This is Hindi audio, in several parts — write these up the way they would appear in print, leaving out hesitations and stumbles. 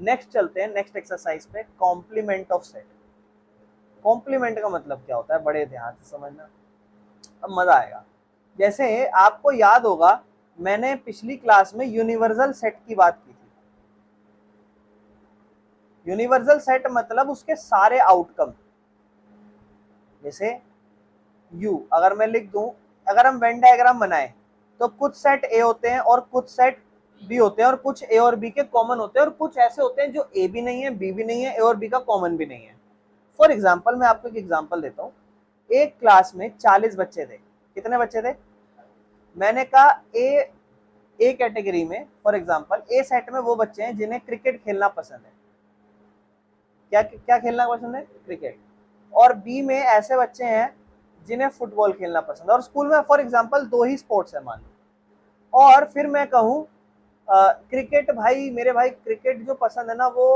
नेक्स्ट चलते हैं नेक्स्ट एक्सरसाइज पे, कॉम्प्लीमेंट ऑफ सेट। कॉम्प्लीमेंट का मतलब क्या होता है, बड़े ध्यान से समझना, अब मजा आएगा। जैसे आपको याद होगा, मैंने पिछली क्लास में यूनिवर्सल सेट की बात की थी। यूनिवर्सल सेट मतलब उसके सारे आउटकम। जैसे यू अगर मैं लिख दूं, अगर हम वेन डायग्राम बनाए तो कुछ सेट ए होते हैं और कुछ सेट बी होते हैं, और कुछ ए और बी के कॉमन होते हैं, और कुछ ऐसे होते हैं जो ए भी नहीं है, बी भी नहीं है, ए और बी का कॉमन भी नहीं है। फॉर एग्जाम्पल मैं आपको एक एग्जाम्पल देता हूँ। एक क्लास में 40 बच्चे थे। कितने बच्चे थे? मैंने कहा ए कैटेगरी में, फॉर एग्जाम्पल ए सेट में वो बच्चे हैं जिन्हें क्रिकेट खेलना पसंद है। क्या क्या खेलना पसंद है? क्रिकेट। और बी में ऐसे बच्चे हैं जिन्हें फुटबॉल खेलना पसंद है, और स्कूल में फॉर एग्जाम्पल 2 ही स्पोर्ट्स है मान लो। और फिर मैं कहूँ क्रिकेट भाई, मेरे भाई क्रिकेट जो पसंद है ना वो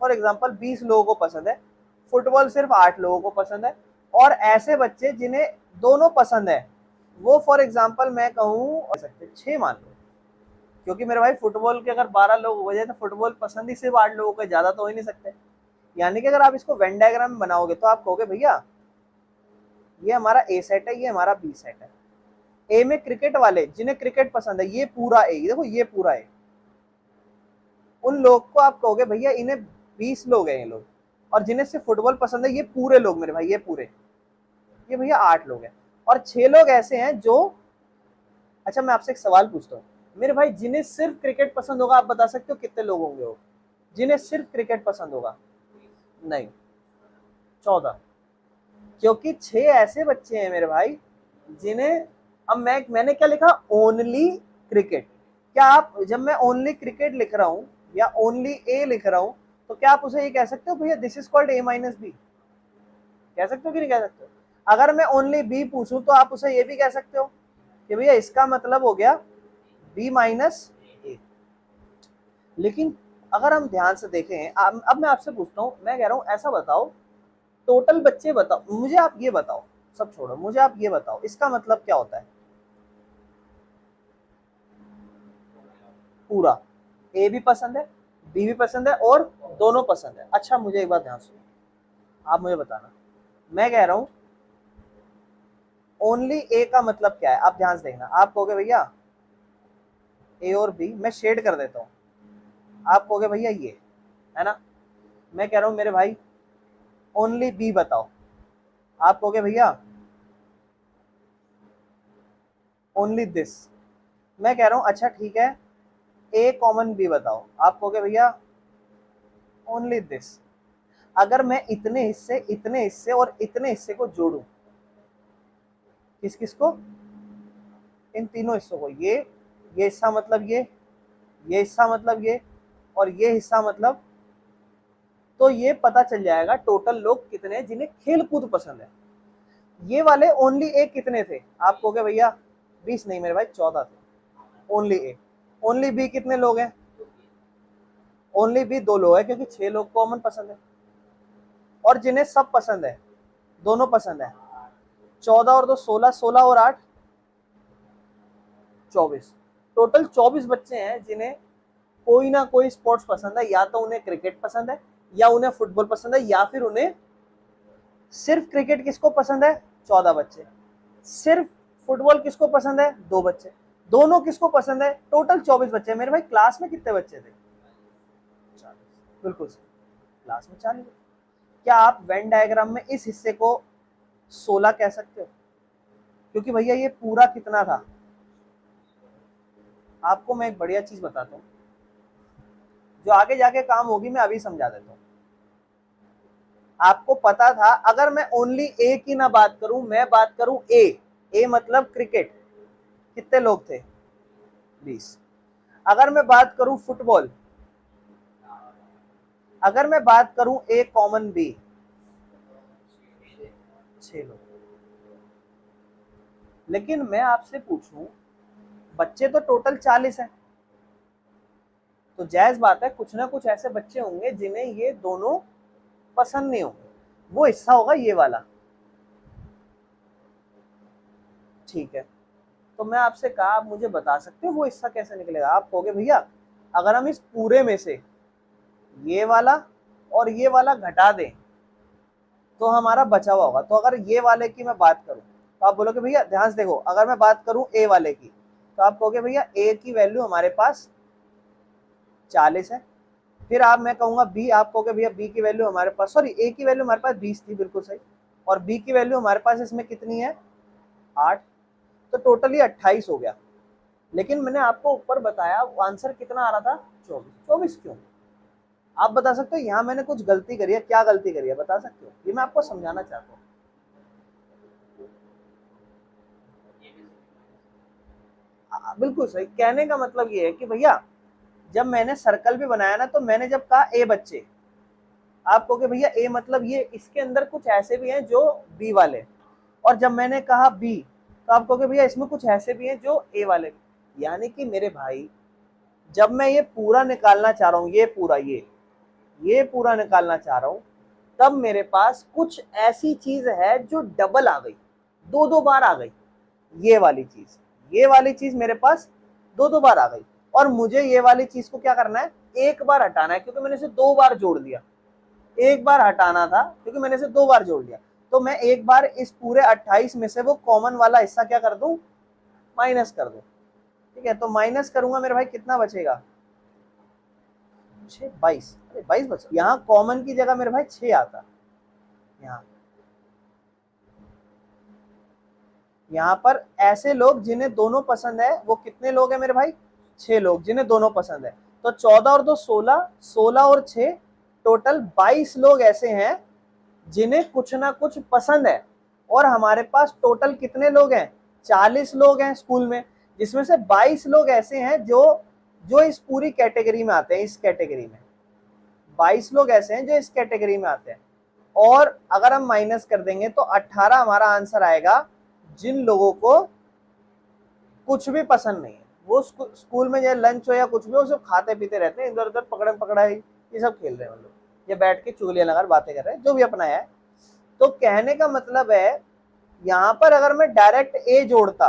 फॉर एग्जाम्पल 20 लोगों को पसंद है, फुटबॉल सिर्फ 8 लोगों को पसंद है। और ऐसे बच्चे जिन्हें दोनों पसंद है वो फॉर एग्जाम्पल मैं कहूँ सकते 6 मान लो, क्योंकि मेरे भाई फुटबॉल के अगर 12 लोग हो जाए तो फुटबॉल पसंद ही सिर्फ 8 लोगों को, ज्यादा तो हो ही नहीं सकते। यानी कि अगर आप इसको वेन डायग्राम में बनाओगे तो आप कहोगे भैया ये हमारा ए सेट है, ये हमारा बी सेट है। ए में क्रिकेट वाले जिन्हें क्रिकेट पसंद है ये पूरा ए, देखो ये पूरा ए। उन लोग को आप कहोगे भैया इन्हें 20 लोग हैं ये लोग। और जिन्हें सिर्फ फुटबॉल पसंद है ये पूरे लोग मेरे भाई, ये पूरे, ये भैया 8 लोग हैं। और 6 लोग ऐसे हैं जो, अच्छा मैं आपसे एक सवाल पूछता हूँ मेरे भाई, जिन्हें सिर्फ क्रिकेट पसंद होगा आप बता सकते हो कितने लोग होंगे वो, जिन्हें सिर्फ क्रिकेट पसंद होगा? नहीं, 14। क्योंकि 6 ऐसे बच्चे हैं मेरे भाई जिन्हें, अब मैंने क्या लिखा, ओनली क्रिकेट। क्या आप, जब मैं ओनली क्रिकेट लिख रहा हूं या ओनली ए लिख रहा हूं, तो क्या आप उसे ये कह सकते हो भैया this is called A minus B? कह सकते हो कि नहीं कह सकते हो? अगर मैं ओनली बी पूछूं तो आप उसे ये भी कह सकते हो कि भैया इसका मतलब हो गया बी माइनस ए। लेकिन अगर हम ध्यान से देखें, अब मैं आपसे पूछता हूं, मैं कह रहा हूं ऐसा बताओ, टोटल बच्चे बताओ मुझे, आप ये बताओ, सब छोड़ो, मुझे आप ये बताओ इसका मतलब क्या होता है? पूरा, ए भी पसंद है, बी भी पसंद है, और दोनों पसंद है। अच्छा मुझे एक बात ध्यान सुनो, आप मुझे बताना, मैं कह रहा हूं ओनली ए का मतलब क्या है? आप ध्यान से देखना, आप कहोगे भैया ए और बी, मैं शेड कर देता हूं, आप कहोगे भैया ये है ना। मैं कह रहा हूं मेरे भाई ओनली बी बताओ, आप कहोगे भैया ओनली दिस। मैं कह रहा हूं अच्छा ठीक है, ए कॉमन बी बताओ, आप कहोगे भैया ओनली दिस। अगर मैं इतने हिस्से और इतने हिस्से को जोड़ूं, किस किस को? इन तीनों हिस्सों को, ये हिस्सा मतलब ये हिस्सा मतलब ये, और ये हिस्सा मतलब, तो ये पता चल जाएगा टोटल लोग कितने हैं जिन्हें खेल कूद पसंद है। ये वाले ओनली ए कितने थे? आप कहोगे भैया 20 नहीं मेरे भाई 14 थे ओनली ए। ओनली बी कितने लोग हैं? ओनली बी 2 लोग है, क्योंकि 6 लोग कॉमन पसंद है। और जिन्हें सब पसंद है, दोनों पसंद है, 14 और 2 16, 16 और 8 24, टोटल 24 बच्चे हैं जिन्हें कोई ना कोई स्पोर्ट्स पसंद है। या तो उन्हें क्रिकेट पसंद है, या उन्हें फुटबॉल पसंद है, या फिर उन्हें सिर्फ क्रिकेट किसको पसंद है? 14 बच्चे। सिर्फ फुटबॉल किसको पसंद है? 2 बच्चे। दोनों किसको पसंद है? टोटल 24 बच्चे। मेरे भाई क्लास में कितने बच्चे थे? 40। बिल्कुल सही, क्लास में 40। क्या आप वेन डायग्राम में इस हिस्से को 16 कह सकते हो? क्योंकि भैया ये पूरा कितना था? आपको मैं एक बढ़िया चीज बताता हूँ जो आगे जाके काम होगी, मैं अभी समझा देता हूँ। आपको पता था, अगर मैं ओनली ए की ना बात करूं, मैं बात करूं ए मतलब क्रिकेट, कितने लोग थे? 20। अगर मैं बात करूं फुटबॉल, अगर मैं बात करूं ए कॉमन बी, 6 लोग। लेकिन मैं आपसे पूछूं, बच्चे तो टोटल 40 हैं, तो जायज बात है कुछ ना कुछ ऐसे बच्चे होंगे जिन्हें ये दोनों पसंद नहीं होंगे, वो हिस्सा होगा ये वाला। ठीक है, तो मैं आपसे कहा आप मुझे बता सकते हो वो हिस्सा कैसे निकलेगा? आप कहोगे भैया अगर हम इस पूरे में से ये वाला और ये वाला घटा दें तो हमारा बचा हुआ होगा। तो अगर ये वाले की मैं बात करूं तो आप बोलोगे भैया ध्यान से देखो, अगर मैं बात करूं ए वाले की तो आप कहोगे भैया ए की वैल्यू हमारे पास 40 है। फिर आप मैं कहूंगा बी, आप कहोगे भैया बी की वैल्यू हमारे पास, सॉरी ए की वैल्यू हमारे पास 20 थी, बिल्कुल सही, और बी की वैल्यू हमारे पास इसमें कितनी है 8, तो टोटली 28 हो गया। लेकिन मैंने आपको ऊपर बताया आंसर कितना आ रहा था 24। 24 क्यों? आप बता सकते हो यहाँ मैंने कुछ गलती करी है, क्या गलती करी है बता सकते हो? ये मैं आपको समझाना चाहता हूँ। बिल्कुल सही, कहने का मतलब ये है कि भैया जब मैंने सर्कल भी बनाया ना, तो मैंने जब कहा ए बच्चे, आप कहोगे भैया ए मतलब ये इसके अंदर कुछ ऐसे भी हैं जो बी वाले, और जब मैंने कहा बी तो आप कहोगे भैया इसमें कुछ ऐसे भी हैं जो ए वाले। यानी कि मेरे भाई जब मैं ये पूरा निकालना चाह रहा हूँ, ये पूरा ये पूरा निकालना चाह रहा हूँ, तब मेरे पास कुछ ऐसी चीज है जो डबल आ गई, दो दो बार आ गई। ये वाली चीज मेरे पास दो दो बार आ गई, और मुझे ये वाली चीज को क्या करना है, एक बार हटाना है, क्योंकि मैंने इसे दो बार जोड़ दिया। एक बार हटाना था क्योंकि मैंने इसे दो बार जोड़ दिया, तो मैं एक बार इस पूरे 28 में से वो कॉमन वाला हिस्सा क्या कर दूं, माइनस कर दूं। ठीक है, तो माइनस करूंगा मेरे भाई, कितना बचेगा 6, 22, अरे 22 बचा। यहाँ कॉमन की जगह मेरे भाई 6 आता, यहाँ यहाँ पर ऐसे लोग जिन्हें दोनों पसंद है, वो कितने लोग हैं मेरे भाई, 6 लोग जिन्हें दोनों पसंद है। तो 14 और 2 16, 16 और 6 टोटल 22 लोग ऐसे हैं जिन्हें कुछ ना कुछ पसंद है। और हमारे पास टोटल कितने लोग हैं, 40 लोग हैं स्कूल में, जिसमें से 22 लोग ऐसे हैं जो जो इस पूरी कैटेगरी में आते हैं। इस कैटेगरी में 22 लोग ऐसे हैं जो इस कैटेगरी में आते हैं, और अगर हम माइनस कर देंगे तो 18 हमारा आंसर आएगा जिन लोगों को कुछ भी पसंद नहीं है। वो स्कूल में चाहे लंच हो या कुछ भी हो, सब खाते पीते रहते हैं, इधर उधर पकड़म पकड़ाई ये सब खेल रहे हैं, लोग ये बैठ के चुगलियां लगा बातें कर रहे हैं, जो भी अपना है। तो कहने का मतलब है यहाँ पर अगर मैं डायरेक्ट ए जोड़ता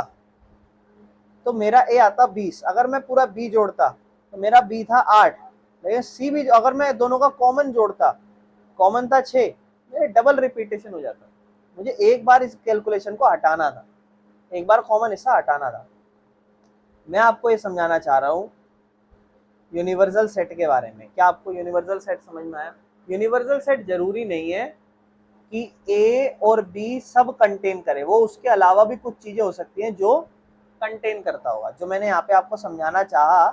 तो मेरा ए आता 20, अगर मैं पूरा बी जोड़ता तो मेरा बी था 8, लेकिन सी भी अगर मैं दोनों का कॉमन जोड़ता, कॉमन था 6, मेरे डबल रिपीटेशन हो जाता। मुझे एक बार इस कैलकुलेशन को हटाना था, एक बार कॉमन हिस्सा हटाना था। मैं आपको ये समझाना चाह रहा हूँ यूनिवर्सल सेट के बारे में। क्या आपको यूनिवर्सल सेट समझ में आया? यूनिवर्सल सेट जरूरी नहीं है कि ए और बी सब कंटेन करे, वो उसके अलावा भी कुछ चीजें हो सकती हैं जो कंटेन करता होगा। जो मैंने यहाँ पे आपको समझाना चाहा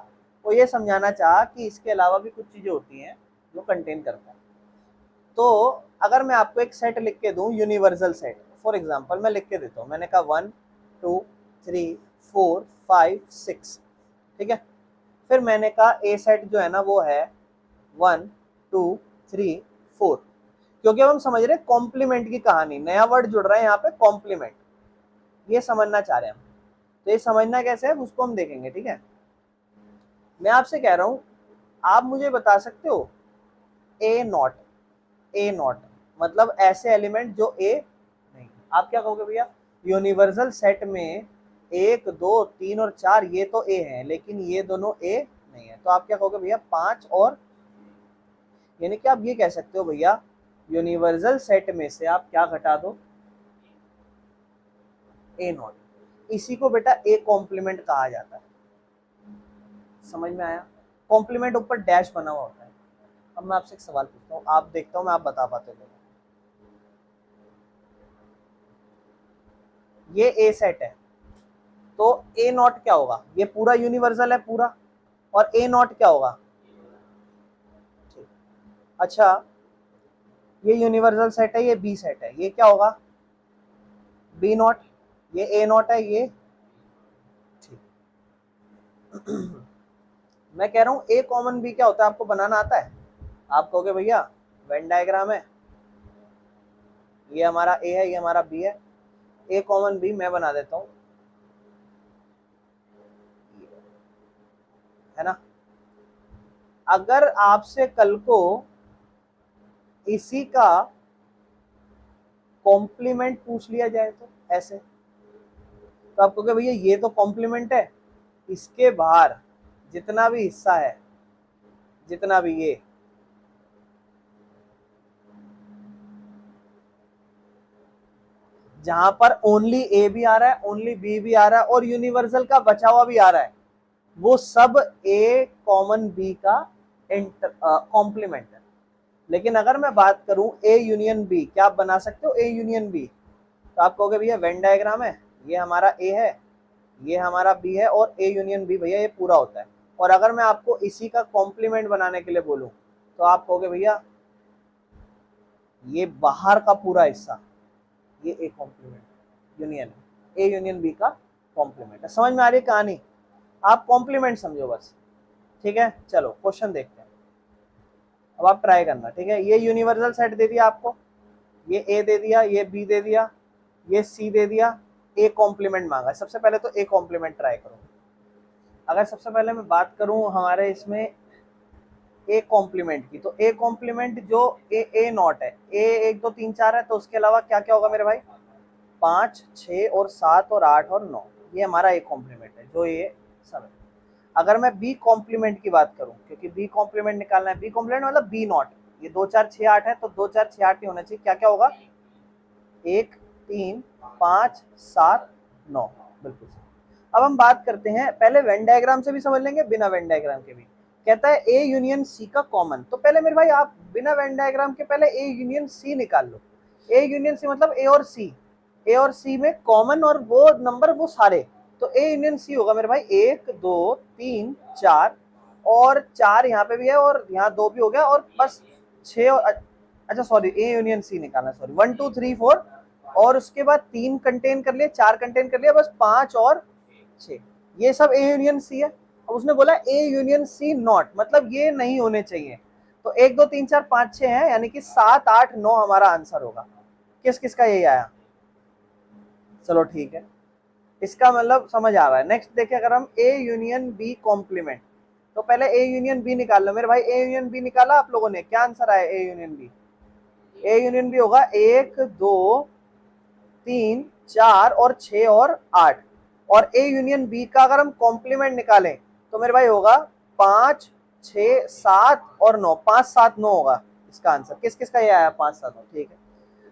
वो ये समझाना चाहा कि इसके अलावा भी कुछ चीजें होती हैं जो कंटेन करता है। तो अगर मैं आपको एक सेट लिख के दूं, यूनिवर्सल सेट, फॉर एग्जांपल मैं लिख के देता हूँ, मैंने कहा 1 2 3 4 5 6, ठीक है। फिर मैंने कहा ए सेट जो है ना वो है 1 2 3 4, क्योंकि अब हम समझ रहे हैं कॉम्प्लीमेंट की कहानी, नया वर्ड जुड़ रहा है यहाँ पे कॉम्प्लीमेंट, ये समझना चाह रहे हैं हम। तो ये समझना कैसे है उसको हम देखेंगे, ठीक है। मैं आपसे कह रहा हूं आप मुझे बता सकते हो ए नॉट, ए नॉट मतलब ऐसे एलिमेंट जो ए नहीं। आप क्या कहोगे भैया, यूनिवर्सल सेट में 1 2 3 और 4 ये तो ए हैं, लेकिन ये दोनों ए नहीं है। तो आप क्या कहोगे भैया 5 और, यानी कि आप ये कह सकते हो भैया यूनिवर्सल सेट में से आप क्या घटा दो, ए नॉट। इसी को बेटा ए कॉम्प्लीमेंट कहा जाता है। समझ में आया? कॉम्प्लीमेंट ऊपर डैश बना हुआ होता है। अब मैं आपसे एक सवाल पूछता हूँ, आप देखता हूँ मैं आप बता पाते हो। ये ए सेट है तो ए नॉट क्या होगा, ये पूरा यूनिवर्सल है पूरा, और ए नॉट क्या होगा, अच्छा ये यूनिवर्सल सेट है, ये बी सेट है, ये क्या होगा बी नॉट, ये ए नॉट है, ये ठीक। मैं कह रहा हूँ ए कॉमन बी क्या होता है, आपको बनाना आता है? आप कहोगे भैया वेन डायग्राम है, ये हमारा ए है, ये हमारा बी है, ए कॉमन बी मैं बना देता हूँ, है ना। अगर आपसे कल को इसी का कॉम्प्लीमेंट पूछ लिया जाए तो ऐसे, तो आप कहोगे भैया ये तो कॉम्प्लीमेंट है, इसके बाहर जितना भी हिस्सा है, जितना भी जहां पर ओनली ए भी आ रहा है, ओनली बी भी आ रहा है और यूनिवर्सल का बचा हुआ भी आ रहा है, वो सब ए कॉमन बी का कॉम्प्लीमेंट है। लेकिन अगर मैं बात करूं ए यूनियन बी, क्या आप बना सकते हो ए यूनियन बी? तो आप कहोगे भैया वेन डायग्राम है, ये हमारा ए है, ये हमारा बी है और ए यूनियन बी भैया ये पूरा होता है। और अगर मैं आपको इसी का कॉम्प्लीमेंट बनाने के लिए बोलूं तो आप कहोगे भैया ये बाहर का पूरा हिस्सा ये ए कॉम्प्लीमेंट यूनियन है, ए यूनियन बी का कॉम्प्लीमेंट है। समझ में आ रही है कहानी? आप कॉम्प्लीमेंट समझो बस, ठीक है। चलो क्वेश्चन देखते हैं, अब आप ट्राई करना, ठीक है। ये यूनिवर्सल सेट दे दिया आपको, ये ए दे दिया, ये बी दे दिया, ये सी दे दिया, ए कॉम्प्लीमेंट मांगा। सबसे पहले तो ए कॉम्प्लीमेंट ट्राई करो। अगर सबसे पहले मैं बात करूं हमारे इसमें ए कॉम्प्लीमेंट की, तो ए कॉम्प्लीमेंट जो ए नॉट है, ए 1 2 3 4 है, तो उसके अलावा क्या क्या होगा मेरे भाई? 5 6 और 7 और 8 और 9, ये हमारा ए कॉम्प्लीमेंट है जो ये सब है। अगर मैं बी कॉम्प्लीमेंट की बात करूं, क्योंकि बी कॉम्प्लीमेंट निकालना है, बी कॉम्प्लीमेंट मतलब बी नॉट, ये 2 4 6 8 है, तो 2 4 6 8 नहीं होना चाहिए। क्या क्या होगा? 1 3 5 7 9, बिल्कुल। अब हम बात करते हैं, पहले वेन डायग्राम से भी समझ लेंगे, बिना वेन डायग्राम के भी। कहता है ए यूनियन सी का कॉमन, तो पहले मेरे भाई आप बिना वेन डायग्राम के पहले ए यूनियन सी निकाल लो। ए यूनियन सी मतलब ए और सी, ए और सी में कॉमन और वो नंबर वो सारे, तो ए यूनियन सी होगा मेरे भाई 1 2 3 4 और 4 यहाँ पे भी है और यहाँ 2 भी हो गया और बस 6 और अच्छा सॉरी ए यूनियन सी निकालना, सॉरी 1 2 3 4 और उसके बाद 3 कंटेन कर लिया, 4 कंटेन कर लिया, बस 5 और 6, ये सब ए यूनियन सी है। अब उसने बोला ए यूनियन सी नॉट, मतलब ये नहीं होने चाहिए। तो 1 2 3 4 5 6 है, यानी कि 7 8 9 हमारा आंसर होगा। किस किस का यही आया? चलो ठीक है, इसका मतलब समझ आ रहा है। नेक्स्ट देखिए, अगर हम ए यूनियन बी कॉम्प्लीमेंट, तो पहले ए यूनियन बी निकाल लो मेरे भाई। ए यूनियन बी निकाला आप लोगों ने, क्या आंसर आया A union B? A union B होगा 1 2 3 4 और 6 और 8, और ए यूनियन बी का अगर हम कॉम्प्लीमेंट निकालें तो मेरे भाई होगा 5 6 7 और 9, 5 7 9 होगा इसका आंसर। किस किस का ये आया? 5 7 9, ठीक है।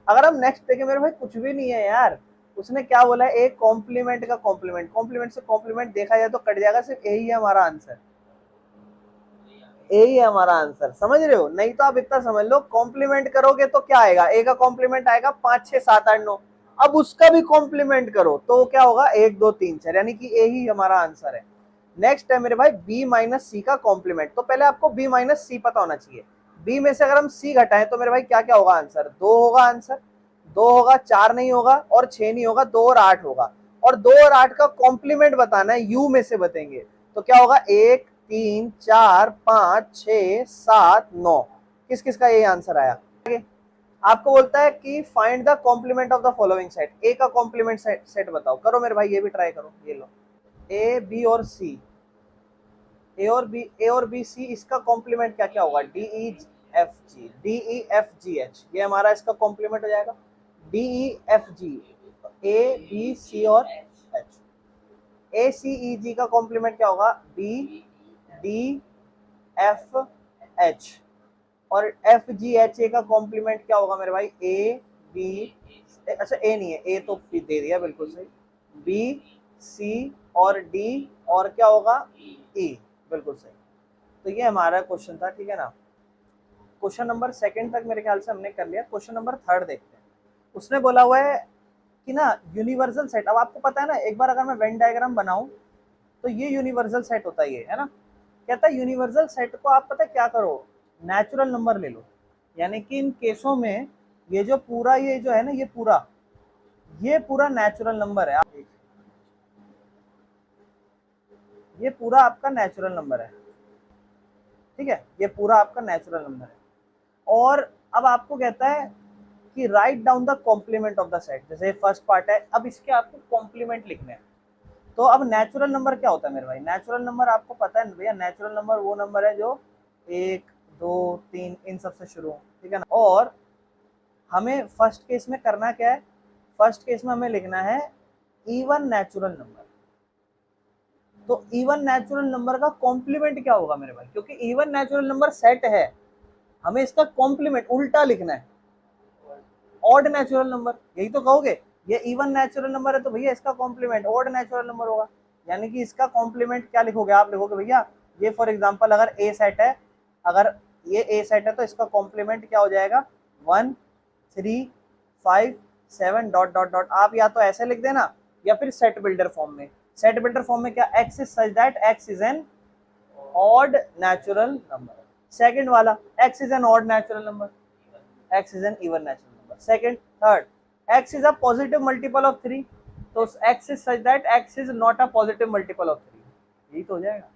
अगर हम नेक्स्ट देखें मेरे भाई, कुछ भी नहीं है यार, उसने क्या बोला है? एक कॉम्प्लीमेंट का कॉम्प्लीमेंट, कॉम्प्लीमेंट से कॉम्प्लीमेंट देखा जाए तो कट जाएगा, सिर्फ यही है हमारा आंसर, यही है हमारा आंसर, समझ रहे हो? नहीं तो आप इतना समझ लो, कॉम्प्लीमेंट करोगे तो क्या आएगा? ए का कॉम्प्लीमेंट आएगा 5 6 7 8 9, अब उसका भी कॉम्प्लीमेंट करो तो क्या होगा? 1 2 3 4, यानी कि ए ही हमारा आंसर है। नेक्स्ट है मेरे भाई बी माइनस सी का कॉम्प्लीमेंट, तो पहले आपको बी माइनस सी पता होना चाहिए। बी में से अगर हम सी घटाएं तो मेरे भाई क्या क्या होगा आंसर? 2 होगा आंसर, 2 होगा, 4 नहीं होगा और 6 नहीं होगा, 2 और 8 होगा, और 2 और 8 का कॉम्प्लीमेंट बताना है, यू में से बताएंगे तो क्या होगा? 1 3 4 5 6 7 9, किस किस का ये आंसर आया? आपको बोलता है कि find the complement of the following set, A का कॉम्प्लीमेंट सेट बताओ। करो मेरे भाई, ये भी ट्राई करो, ये लो ए बी और सी, ए और बी सी, इसका कॉम्प्लीमेंट क्या क्या होगा? D E F G H, ये हमारा इसका कॉम्प्लीमेंट हो जाएगा। D E F G, A B C और एच। ए सी ई जी का कॉम्प्लीमेंट क्या होगा? बी डी एफ एच, और एफ जी एच ए का कॉम्प्लीमेंट क्या होगा मेरे भाई? ए बी, अच्छा ए नहीं है, ए तो दे दिया बिल्कुल सही, बी सी और डी, और क्या होगा? ई, बिल्कुल सही। तो ये हमारा क्वेश्चन था, ठीक है ना। क्वेश्चन नंबर 2 तक मेरे ख्याल से हमने कर लिया। क्वेश्चन नंबर 3 देखते हैं। उसने बोला हुआ है कि ना यूनिवर्सल सेट, अब आपको पता है ना, एक बार अगर मैं वेन डायग्राम बनाऊं तो ये यूनिवर्सल सेट होता है ना। कहता है यूनिवर्सल सेट को आप पता है क्या करो? नेचुरल नंबर ले लो, यानी कि इन केसों में ये जो पूरा, ये जो है ना, ये पूरा नेचुरल नंबर है। ये पूरा आपका नेचुरल नंबर है, ठीक है, ये पूरा आपका नेचुरल नंबर है। और अब आपको कहता है कि right down the complement of the set, जैसे फर्स्ट पार्ट है, अब इसके आपको कॉम्प्लीमेंट लिखने हैं। तो अब नेचुरल नंबर क्या होता है मेरे भाई? नेचुरल नंबर आपको पता है भैया, नेचुरल नंबर वो नंबर है जो 1 2 3 इन सब से शुरू हो, ठीक है ना। और हमें फर्स्ट केस में करना क्या है? फर्स्ट केस में हमें लिखना है इवन नेचुरल नंबर। तो इवन नेचुरल नंबर का कॉम्प्लीमेंट क्या होगा मेरे भाई? क्योंकि इवन नेचुरल नंबर सेट है, हमें इसका कॉम्प्लीमेंट उल्टा लिखना है, ऑड नेचुरल नंबर, यही तो कहोगे। ये इवन नेचुरल नंबर है तो भैया इसका कॉम्प्लीमेंट ऑड नेचुरल नंबर होगा, यानी कि इसका कॉम्प्लीमेंट क्या लिखोगे आप, लिखोगे भैया ये फॉर एग्जांपल अगर ए सेट है, अगर ये ए सेट है तो इसका कॉम्प्लीमेंट क्या हो जाएगा 1 3 5 7 डॉट डॉट डॉट। आप या तो ऐसे लिख देना या फिर सेट बिल्डर फॉर्म में। सेट बिल्डर फॉर्म में क्या, x is such that x is an odd natural number. Second वाला x is an odd natural number, x is an even natural number. Second third x is a positive multiple of 3, तो x is such that x is not a positive multiple of 3, यही तो हो जाएगा।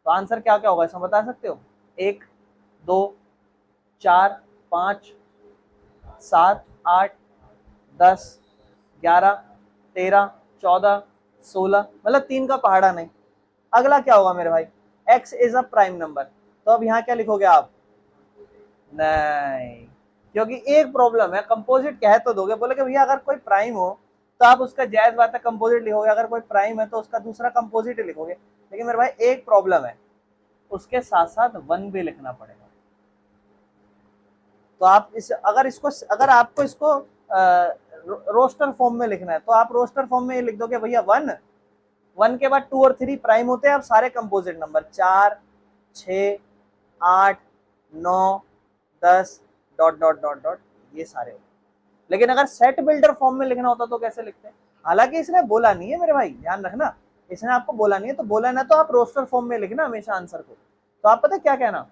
तो आंसर क्या क्या होगा इसमें बता सकते हो, 1 2 4 5 7 8 10 11 13 14 16, मतलब 3 का पहाड़ा नहीं। अगला क्या होगा मेरे भाई, x is a prime number, तो अब यहाँ क्या लिखोगे आप, नहीं, क्योंकि एक प्रॉब्लम है, कंपोजिट कह तो दोगे, बोले कि भैया अगर कोई प्राइम हो तो आप उसका जायज बात है कंपोजिट लिखोगे, अगर कोई प्राइम है तो उसका दूसरा कंपोजिट लिखोगे, लेकिन मेरे भाई एक प्रॉब्लम है, उसके साथ साथ 1 भी लिखना पड़ेगा। तो आप इस अगर आपको इसको रोस्टर फॉर्म में लिखना है तो आप रोस्टर फॉर्म में ये लिख दोगे भैया 1 के बाद 2 और 3 प्राइम होते हैं, अब सारे composite number 4 6 8 9 10 dot dot dot dot, ये सारे होते। लेकिन अगर सेट बिल्डर फॉर्म में लिखना होता तो कैसे लिखते हैं, हालांकि इसने बोला नहीं है मेरे भाई, ध्यान रखना, इसने आपको बोला नहीं है, तो बोला ना तो आप रोस्टर फॉर्म में लिखना हमेशा आंसर को। तो आप पता क्या कहना,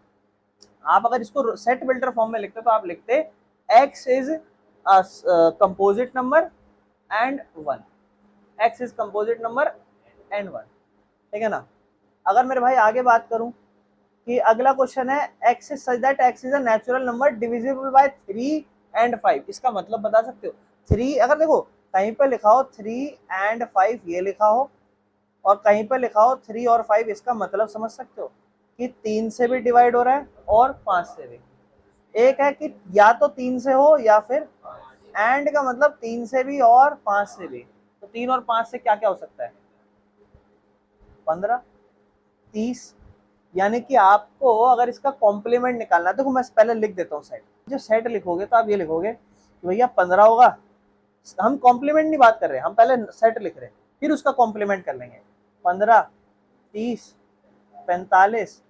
आप अगर इसको सेट बिल्डर फॉर्म में लिखते तो आप लिखते x is composite number and 1, x is composite number and 1, ठीक है ना। अगर मेरे भाई आगे बात करूं कि अगला क्वेश्चन है x is such that x is a natural number divisible by 3 and 5, इसका मतलब बता सकते हो। 3 अगर देखो कहीं पे लिखा हो 3 एंड 5 ये लिखा हो, और कहीं पे लिखा हो 3 और 5, इसका मतलब समझ सकते हो कि 3 से भी डिवाइड हो रहा है और 5 से भी। एक है कि या तो 3 से हो या फिर एंड का मतलब 3 से भी और 5 से भी, तो 3 और 5 से क्या क्या हो सकता है, 15 30, यानी कि आपको अगर इसका कॉम्प्लीमेंट निकालना है, देखो मैं पहले लिख देता हूँ सेट, जो सेट लिखोगे तो आप ये लिखोगे कि भैया 15 होगा, हम कॉम्प्लीमेंट नहीं बात कर रहे, हम पहले सेट लिख रहे हैं, फिर उसका कॉम्प्लीमेंट कर लेंगे। 15 30 45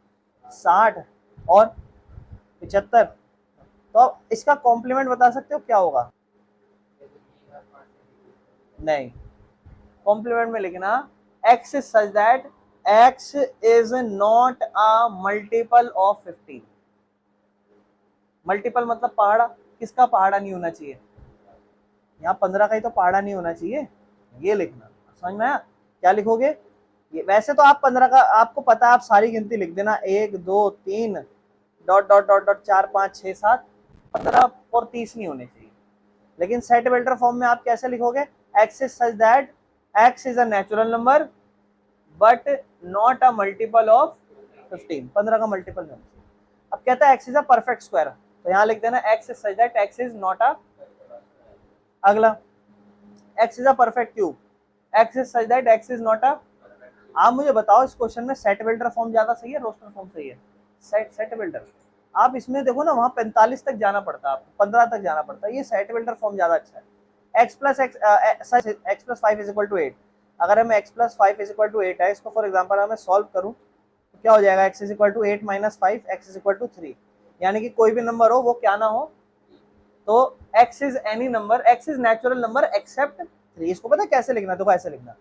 60 और 75, तो अब इसका कॉम्प्लीमेंट बता सकते हो क्या होगा, नहीं, कॉम्प्लीमेंट में लिखना x is such that x is not a multiple of 15। Multiple मतलब पहाड़ा, किसका पहाड़ा नहीं होना चाहिए, यहाँ 15 का ही तो पहाड़ा नहीं होना चाहिए, ये लिखना। समझ में आया, क्या लिखोगे, ये वैसे तो आप 15 का आपको पता है, आप सारी गिनती लिख देना 1 2 3 डॉट डॉट डॉट डॉट 4 5 6 7 15 और 30 नहीं होने चाहिए, लेकिन सेट बिल्डर फॉर्म में आप कैसे लिखोगे, x is such that x is a natural number but not a multiple of 15, 15 का मल्टीपल नहीं। अब कहता है x is a perfect square, तो यहाँ लिख देना x is such that x is not a, अगला x is a perfect cube, x is such that x is not a. आप मुझे बताओ इस क्वेश्चन में सेट बिल्डर फॉर्म ज्यादा सही है रोस्टर फॉर्म सही है, सेट बिल्डर। आप इसमें देखो ना वहां 45 तक जाना पड़ता है, आपको 15 तक जाना पड़ता है, ये सेट बिल्डर फॉर्म ज्यादा अच्छा है। x plus 5 is equal to 8, अगर हमें x plus 5 is equal to 8 है, इसको फॉर एग्जांपल अगर मैं सॉल्व करूं तो क्या हो जाएगा, x is equal to 8 minus 5 x is equal to 3, यानी कि कोई भी नंबर हो वो क्या ना हो, तो x is any number, x is natural number except 3। इसको पता है कैसे लिखना, देखो ऐसे लिखना,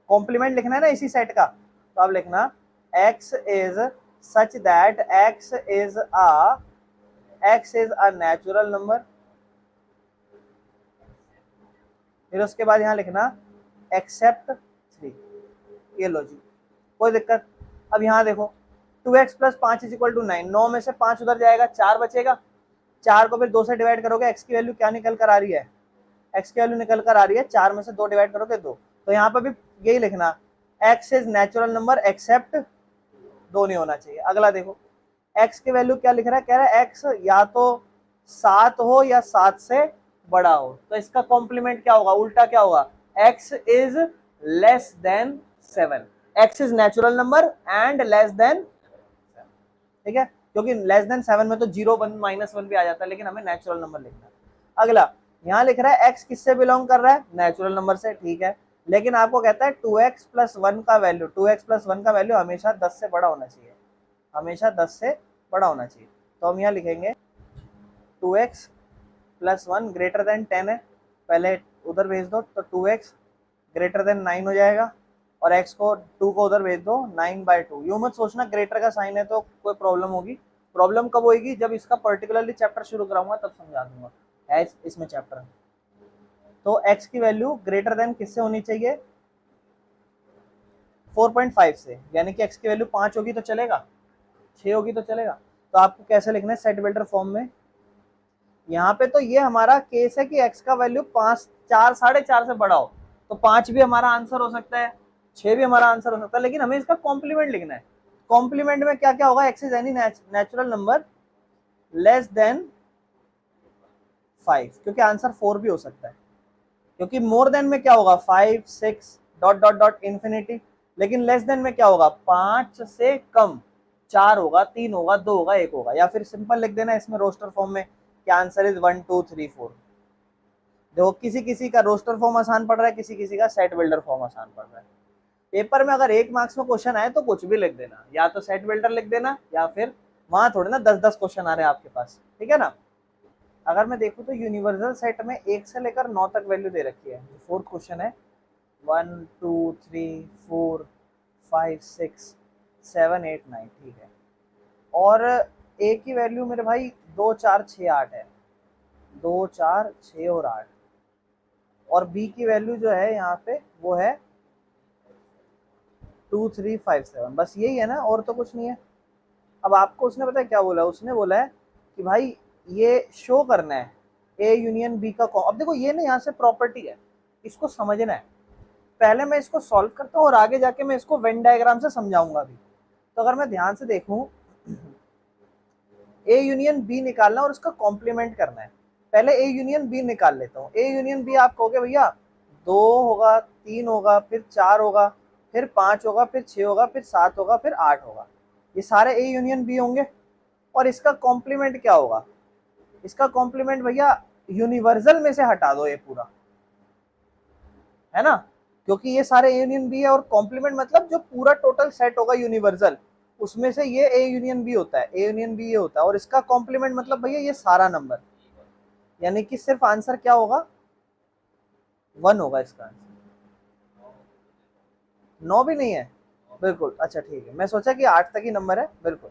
कॉम्प्लीमेंट लिखना है ना इसी सेट का, तो आप लिखना x is such that x is a natural number, फिर उसके बाद यहाँ लिखना एक्सेप्ट 3, ये लो जी, कोई दिक्कत। अब यहाँ देखो 2x plus 5 is equal to 9, 9 में से 5 उधर जाएगा, 4 बचेगा, 4 को फिर 2 से डिवाइड करोगे, x की वैल्यू क्या निकल कर आ रही है, x की वैल्यू निकल कर आ रही है 4 में से 2 डिवाइड करोगे 2, तो यहाँ पर भी यही लिखना x is natural number except 2 नहीं होना चाहिए। अगला देखो x की वैल्यू क्या लिख रहा है, कह रहा है x या तो 7 हो या 7 से बड़ा हो, तो इसका कॉम्प्लीमेंट क्या होगा, उल्टा क्या होगा, x is less than 7, x is natural number and less than, ठीक है, क्योंकि लेस देन 7 में तो 0 1 -1 भी आ जाता है, लेकिन हमें नेचुरल नंबर लिखना है। अगला यहाँ लिख रहा है x किससे बिलोंग कर रहा है, नेचुरल नंबर से, ठीक है, लेकिन आपको कहता है 2x प्लस 1 का वैल्यू, 2x प्लस 1 का वैल्यू हमेशा 10 से बड़ा होना चाहिए, हमेशा 10 से बड़ा होना चाहिए। तो हम यहाँ लिखेंगे 2x प्लस 1 ग्रेटर देन 10 है, पहले उधर भेज दो तो 2x ग्रेटर देन 9 हो जाएगा, और x को 2 को उधर भेज दो 9/2। यूं मत सोचना ग्रेटर का साइन है तो कोई प्रॉब्लम होगी, प्रॉब्लम कब होगी, जब इसका पर्टिकुलरली चैप्टर शुरू कराऊंगा तब समझा दूंगा, है इसमें चैप्टर। तो x की वैल्यू ग्रेटर देन किससे होनी चाहिए, 4.5 से, यानी कि x की वैल्यू 5 होगी तो चलेगा, 6 होगी तो चलेगा। तो आपको कैसे लिखना है सेट बिल्डर फॉर्म में, यहाँ पे तो ये हमारा केस है कि x का वैल्यू 5, 4, 4.5 से बड़ा हो, तो 5 भी हमारा आंसर हो सकता है, 6 भी हमारा आंसर हो सकता है, लेकिन हमें इसका कॉम्प्लीमेंट लिखना है। कॉम्प्लीमेंट में क्या क्या होगा, x is any natural number less than 5, क्योंकि आंसर 4 भी हो सकता है, क्योंकि मोर देन में क्या होगा 5, 6 डॉट डॉट डॉट इंफिनिटी, लेकिन लेस देन में क्या होगा 5 से कम, 4 होगा, 3 होगा, 2 होगा, 1 होगा, या फिर सिंपल लिख देना इसमें रोस्टर फॉर्म में कि आंसर इज 1, 2, 3, 4। देखो किसी किसी का रोस्टर फॉर्म आसान पड़ रहा है, किसी किसी का सेट बिल्डर फॉर्म आसान पड़ रहा है। पेपर में अगर 1 मार्क्स में क्वेश्चन आए तो कुछ भी लिख देना, या तो सेट बिल्डर लिख देना, या फिर वहां थोड़े ना 10-10 क्वेश्चन आ रहे हैं आपके पास, ठीक है ना। अगर मैं देखूं तो यूनिवर्सल सेट में 1 से लेकर 9 तक वैल्यू दे रखी है, फोर्थ क्वेश्चन है 1, 2, 3, 4, 5, 6, 7, 8, 9, ठीक है। और ए की वैल्यू मेरे भाई 2, 4, 6, 8 है, 2, 4, 6 और 8, और बी की वैल्यू जो है यहाँ पे वो है 2, 3, 5, 7, बस यही है ना, और तो कुछ नहीं है। अब आपको उसने पता है क्या बोला, उसने बोला है कि भाई ये शो करना है ए यूनियन बी का अब देखो ये ना यहाँ से प्रॉपर्टी है, इसको समझना है, पहले मैं इसको सॉल्व करता हूँ और आगे जाके मैं इसको वेन डायग्राम से समझाऊंगा भी। तो अगर मैं ध्यान से देखूं, ए यूनियन बी निकालना और उसका कॉम्प्लीमेंट करना है, पहले ए यूनियन बी निकाल लेता हूँ। ए यूनियन बी आप कहोगे भैया 2 होगा, 3 होगा, फिर 4 होगा, फिर 5 होगा, फिर 6 होगा, फिर 7 होगा, फिर 8 होगा, ये सारे ए यूनियन बी होंगे। और इसका कॉम्प्लीमेंट क्या होगा, इसका कॉम्प्लीमेंट भैया यूनिवर्सल में से हटा दो ये पूरा, है ना, क्योंकि ये सारे ए यूनियन बी है, और कॉम्प्लीमेंट मतलब जो पूरा टोटल सेट होगा यूनिवर्सल, उसमें से ये ए यूनियन बी होता है, ए यूनियन बी ये होता है, और इसका कॉम्प्लीमेंट मतलब भैया ये सारा नंबर, यानी कि सिर्फ आंसर क्या होगा 1 होगा इसका आंसर। 9 भी नहीं है, बिल्कुल, अच्छा ठीक है, मैं सोचा कि 8 तक ही नंबर है, बिल्कुल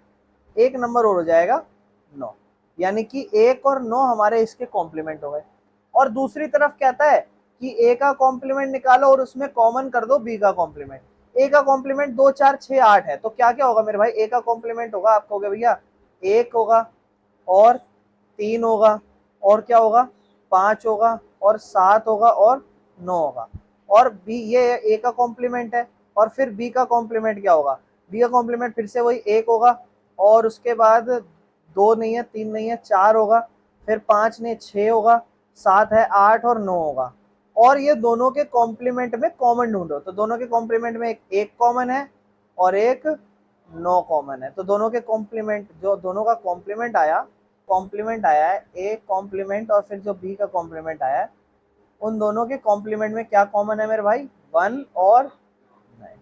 एक नंबर और हो जाएगा 9, यानी कि 1 और 9 हमारे इसके कॉम्प्लीमेंट हो गए। और दूसरी तरफ कहता है कि ए का कॉम्प्लीमेंट निकालो और उसमें कॉमन कर दो बी का कॉम्प्लीमेंट। ए का कॉम्प्लीमेंट 2, 4, 6, 8 है, तो क्या क्या होगा मेरे भाई, ए का कॉम्प्लीमेंट होगा, आप कहोगे भैया 1 होगा, और 3 होगा, और क्या होगा 5 होगा, और 7 होगा, और 9 होगा। और बी ये ए का कॉम्प्लीमेंट है, और फिर बी का कॉम्प्लीमेंट क्या होगा, बी का कॉम्प्लीमेंट फिर से वही 1 होगा, और उसके बाद 2 नहीं है, 3 नहीं है, 4 होगा, फिर 5 नहीं 6 होगा, 7 है, 8 और 9 होगा। और ये दोनों के कॉम्प्लीमेंट में कॉमन ढूंढो, तो दोनों के कॉम्प्लीमेंट में एक कॉमन है और एक 9 कॉमन है, तो दोनों के कॉम्प्लीमेंट, जो दोनों का कॉम्प्लीमेंट आया है ए कॉम्प्लीमेंट, और फिर जो बी का कॉम्प्लीमेंट आया है, उन दोनों के कॉम्प्लीमेंट में क्या कॉमन है मेरे भाई, 1 और 9,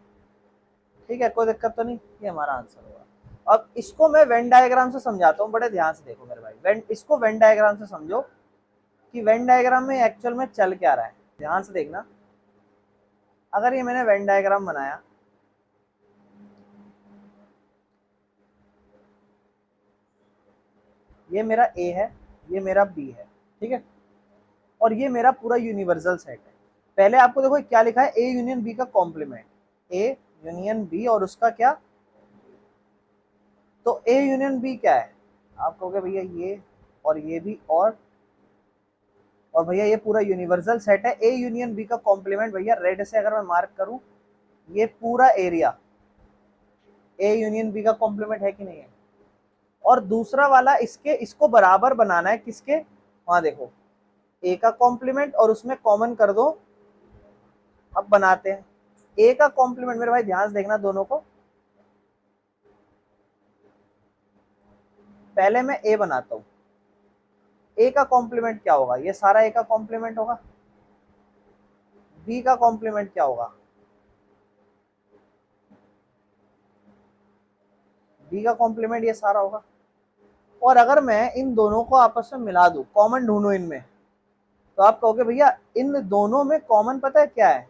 ठीक है, कोई दिक्कत तो नहीं, ये हमारा आंसर होगा। अब इसको मैं वेन डायग्राम से समझाता हूँ, बड़े ध्यान से देखो मेरे भाई, इसको वेन डायग्राम से समझो कि वेन डायग्राम में एक्चुअल में चल क्या रहा है, ध्यान से देखना। अगर ये मैंने वेन डायग्राम बनाया, ये मेरा ए है, ये मेरा बी है, ठीक है, और ये मेरा पूरा यूनिवर्सल सेट है। पहले आपको देखो क्या लिखा है, ए यूनियन बी का कॉम्प्लीमेंट, ए यूनियन बी और उसका क्या, तो ए यूनियन बी क्या है, आप कहोगे भैया ये और ये भी, और भैया ये पूरा यूनिवर्सल सेट है। ए यूनियन बी का कॉम्प्लीमेंट भैया रेड से अगर मैं मार्क करूं, ये पूरा एरिया ए यूनियन बी का कॉम्प्लीमेंट है कि नहीं है। और दूसरा वाला इसको बराबर बनाना है किसके, वहां देखो ए का कॉम्प्लीमेंट और उसमें कॉमन कर दो। अब बनाते हैं ए का कॉम्प्लीमेंट, मेरे भाई ध्यान से देखना दोनों को, पहले मैं ए बनाता हूं, ए का कॉम्प्लीमेंट क्या होगा, ये सारा ए का कॉम्प्लीमेंट होगा। बी का कॉम्प्लीमेंट क्या होगा, बी का कॉम्प्लीमेंट ये सारा होगा। और अगर मैं इन दोनों को आपस में मिला दूं, कॉमन ढूंढूं इनमें, तो आप कहोगे भैया इन दोनों में कॉमन पता है क्या है,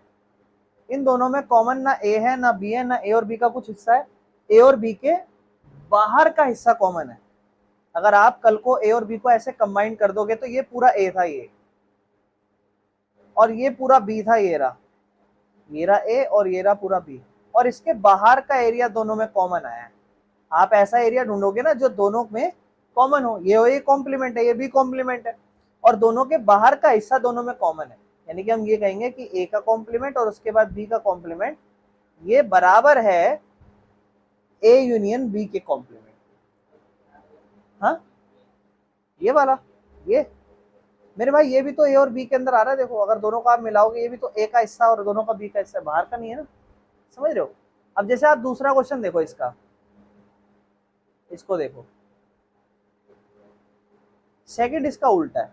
इन दोनों में कॉमन ना ए है ना बी है, ना ए और बी का कुछ हिस्सा है, ए और बी के बाहर का हिस्सा कॉमन है। अगर आप कल को ए और बी को ऐसे कंबाइन कर दोगे तो ये पूरा ए था ये, और ये पूरा बी था ये रहा ए और ये रहा पूरा बी, और इसके बाहर का एरिया दोनों में कॉमन आया है। आप ऐसा एरिया ढूंढोगे ना जो दोनों में कॉमन हो, ये कॉम्प्लीमेंट है, ये भी कॉम्प्लीमेंट है, और दोनों के बाहर का हिस्सा दोनों में कॉमन है। यानी कि हम ये कहेंगे कि ए का कॉम्प्लीमेंट और उसके बाद बी का कॉम्प्लीमेंट ये बराबर है ए यूनियन बी के कॉम्प्लीमेंट। हाँ ये वाला, ये मेरे भाई ये भी तो ए और बी के अंदर आ रहा है। देखो अगर दोनों का आप मिलाओगे, ये भी तो ए का हिस्सा और दोनों का बी का हिस्सा, बाहर का नहीं है ना, समझ रहे हो। अब जैसे आप दूसरा क्वेश्चन देखो इसका, इसको देखो, सेकंड इसका उल्टा है,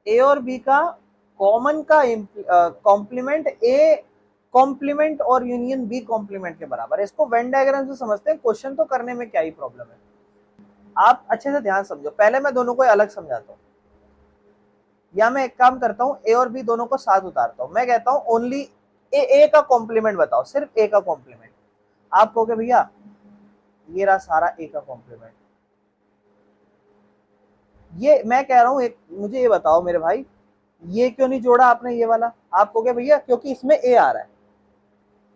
ए और बी का कॉमन का कॉम्प्लीमेंट ए कॉम्प्लीमेंट और यूनियन बी कॉम्प्लीमेंट के बराबर है। इसको वेन डायग्राम से समझते हैं, क्वेश्चन तो करने में क्या ही प्रॉब्लम है। आप अच्छे से ध्यान समझो, पहले मैं दोनों को अलग समझाता हूँ, या मैं एक काम करता हूँ ए और बी दोनों को साथ उतारता हूँ। मैं कहता हूँ ओनली ए का कॉम्प्लीमेंट बताओ, सिर्फ ए का कॉम्प्लीमेंट। आप कहोगे भैया ये रहा सारा ए का कॉम्प्लीमेंट। ये मैं कह रहा हूँ एक, मुझे ये बताओ मेरे भाई, ये क्यों नहीं जोड़ा आपने ये वाला। आप कहोगे भैया क्योंकि इसमें ए आ रहा है।